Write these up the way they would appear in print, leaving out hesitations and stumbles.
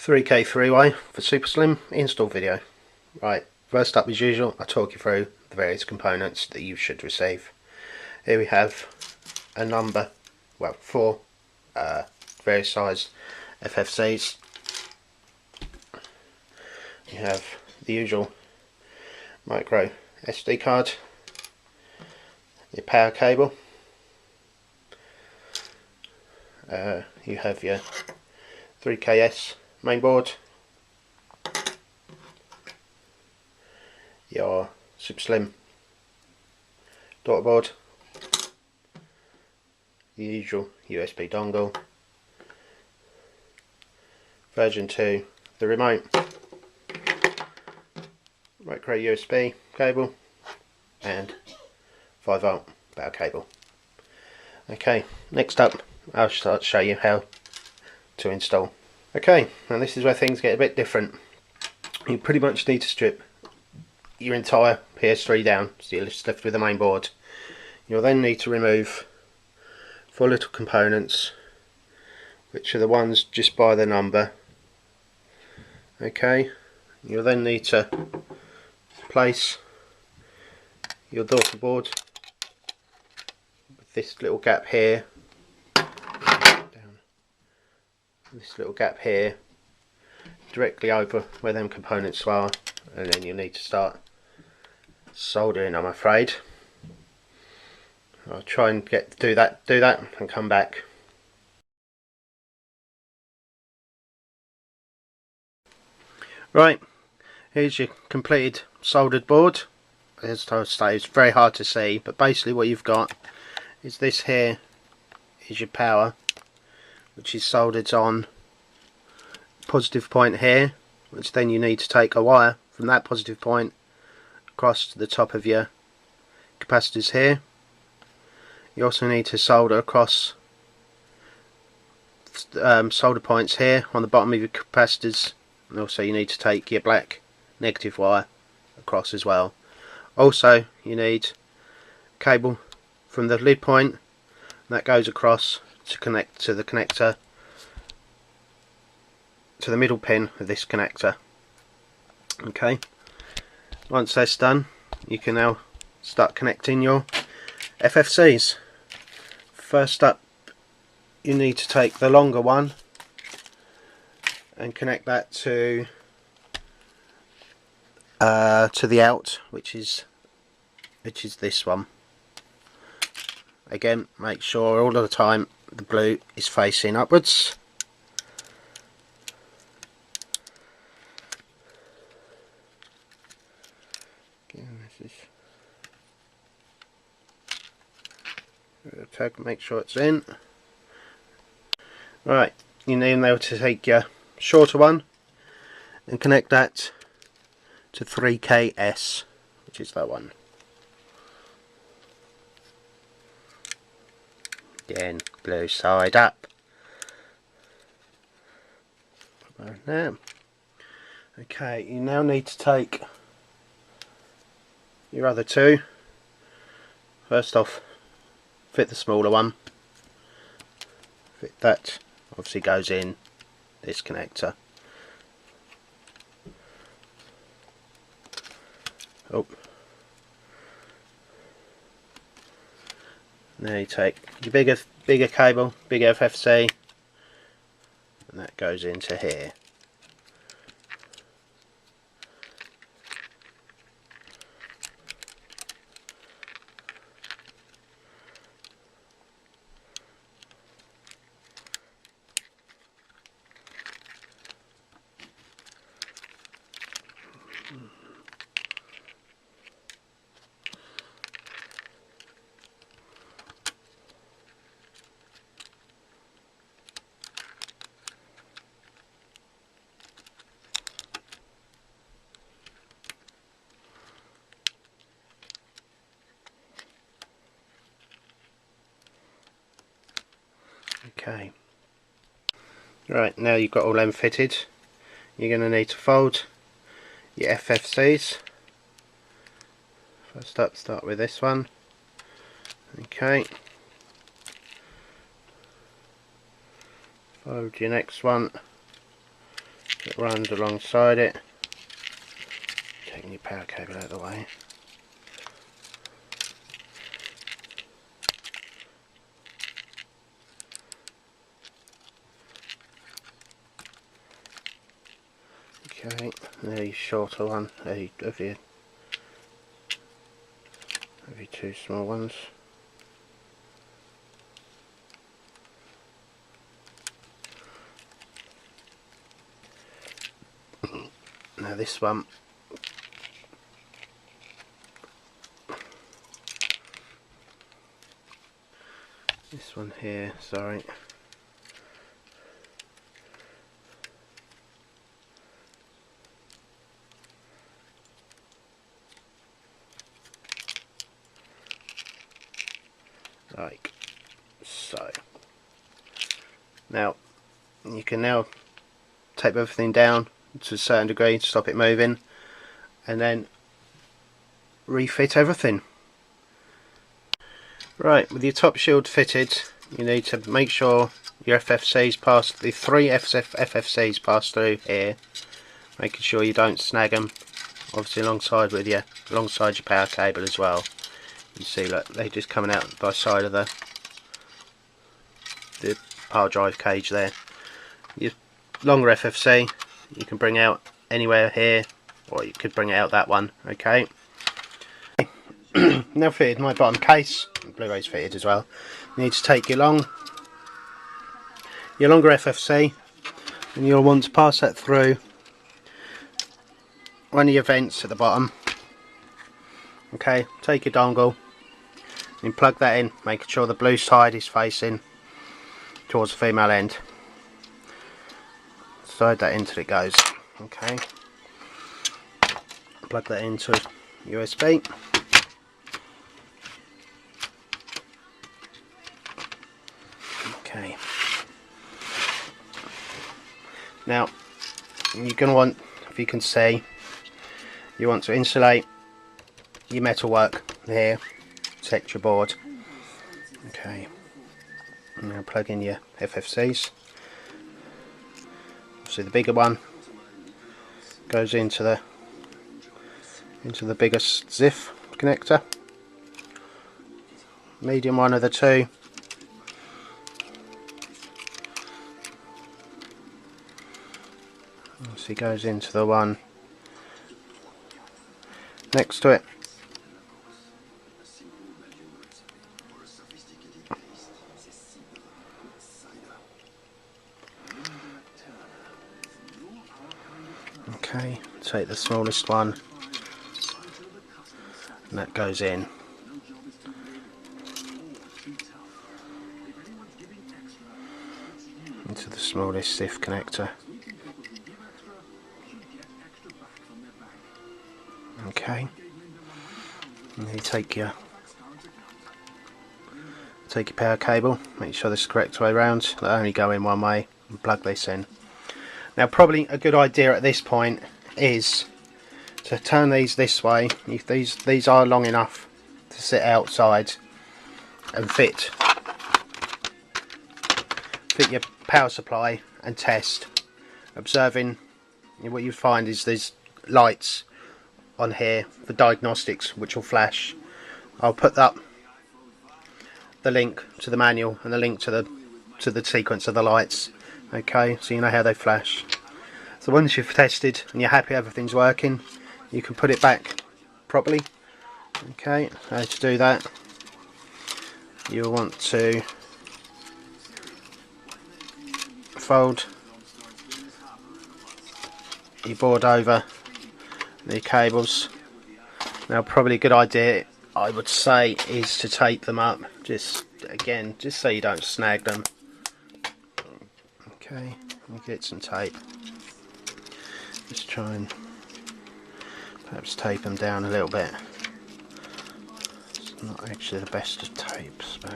3K three-way for Super Slim install video. Right, first up as usual, I'll talk you through the various components that you should receive. Here we have a number, well, four various sized FFCs. You have the usual micro SD card, your power cable, you have your 3KS mainboard, your Super Slim daughter board, the usual USB dongle, version 2, the remote, micro USB cable and 5V power cable. Okay, next up I'll start to show you how to install. Okay, and this is where things get a bit different. You pretty much need to strip your entire PS3 down, so you're just left with the main board. You'll then need to remove 4 little components, which are the ones just by the number. Okay, you'll then need to place your daughter board with this little gap here, this little gap here, directly over where them components are, and then you'll need to start soldering, I'm afraid. I'll try and do that and come back. Right, here's your completed soldered board. As I say, it's very hard to see, but basically what you've got is this here is your power, which is soldered on positive point here, which then you need to take a wire from that positive point across to the top of your capacitors here. You also need to solder across solder points here on the bottom of your capacitors, and also you need to take your black negative wire across as well. Also you need cable from the lid point that goes across to connect to the connector, to the middle pin of this connector. Okay, once that's done, you can now start connecting your FFCs. First up, you need to take the longer one and connect that to the out, which is this one. Again, make sure all of the time the blue is facing upwards. Make sure it's in. Right, you need now to take your shorter one and connect that to 3KS, which is that one. Again, blue side up. Right now. Okay, you now need to take your other two. First off, fit the smaller one. Fit that, obviously goes in this connector. Oh. Now you take your bigger cable, big FFC, and that goes into here. Okay, right, now you've got all them fitted, you're going to need to fold your FFCs. First up, start with this one. Okay, fold your next one It runs alongside it. Taking your power cable out of the way. Okay, the shorter one of your two small ones. Now this one, here, sorry. Like so. Now you can now tape everything down to a certain degree to stop it moving, and then refit everything. Right, with your top shield fitted, you need to make sure your FFCs pass, the three FFCs pass through here, making sure you don't snag them, obviously alongside your power cable as well. You see, look, they're just coming out by side of the power drive cage there. Your longer FFC you can bring out anywhere here, or you could bring it out that one. Okay. Now fitted my bottom case, Blu-ray's fitted as well. You need to take your longer FFC, and you'll want to pass that through one of your vents at the bottom. Okay, take your dongle and plug that in, making sure the blue side is facing towards the female end. Slide that in till it goes. Okay, plug that into USB. Okay, now you're going to want, if you can see, you want to insulate your metalwork here, protect your board. Okay, now plug in your FFCs. Obviously the bigger one goes into the biggest ZIF connector. Medium one of the two obviously goes into the one next to it. Okay, take the smallest one, and that goes in. Into the smallest ZIF connector. Okay, and you take your power cable, make sure this is the correct way around, they'll only go in one way, and plug this in. Now probably a good idea at this point is to turn these this way. If these are long enough to sit outside and fit your power supply and test. Observing, what you find is there's lights on here for diagnostics which will flash. I'll put up the link to the manual and the link to the sequence of the lights. Okay, so you know how they flash. So once you've tested and you're happy everything's working, you can put it back properly. Okay, so to do that, you'll want to fold your board over the cables. Now probably a good idea, I would say, is to tape them up, just so you don't snag them. Okay, we'll get some tape. Just try and perhaps tape them down a little bit. It's not actually the best of tapes, but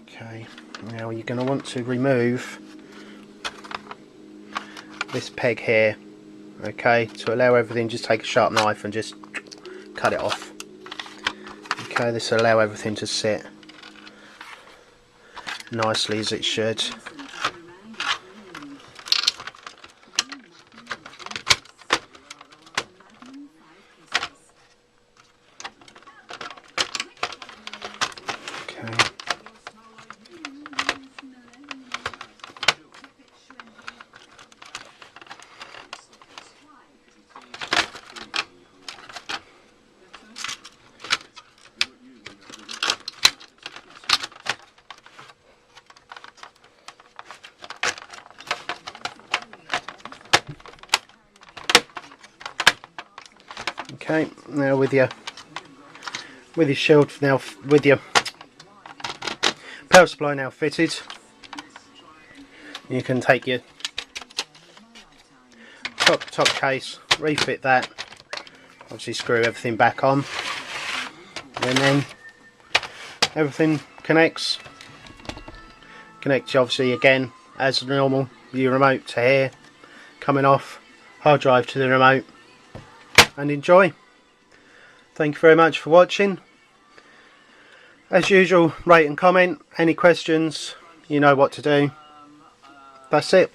okay. Now you're going to want to remove this peg here. Okay, to allow everything, just take a sharp knife and just cut it off. Okay, this will allow everything to sit nicely as it should. Okay, now with your shield now, with your power supply now fitted, you can take your top case, refit that, obviously screw everything back on, and then everything connects obviously again as normal. Your remote to here, coming off, hard drive to the remote, and enjoy. Thank you very much for watching. As usual, rate and comment. Any questions, you know what to do. That's it.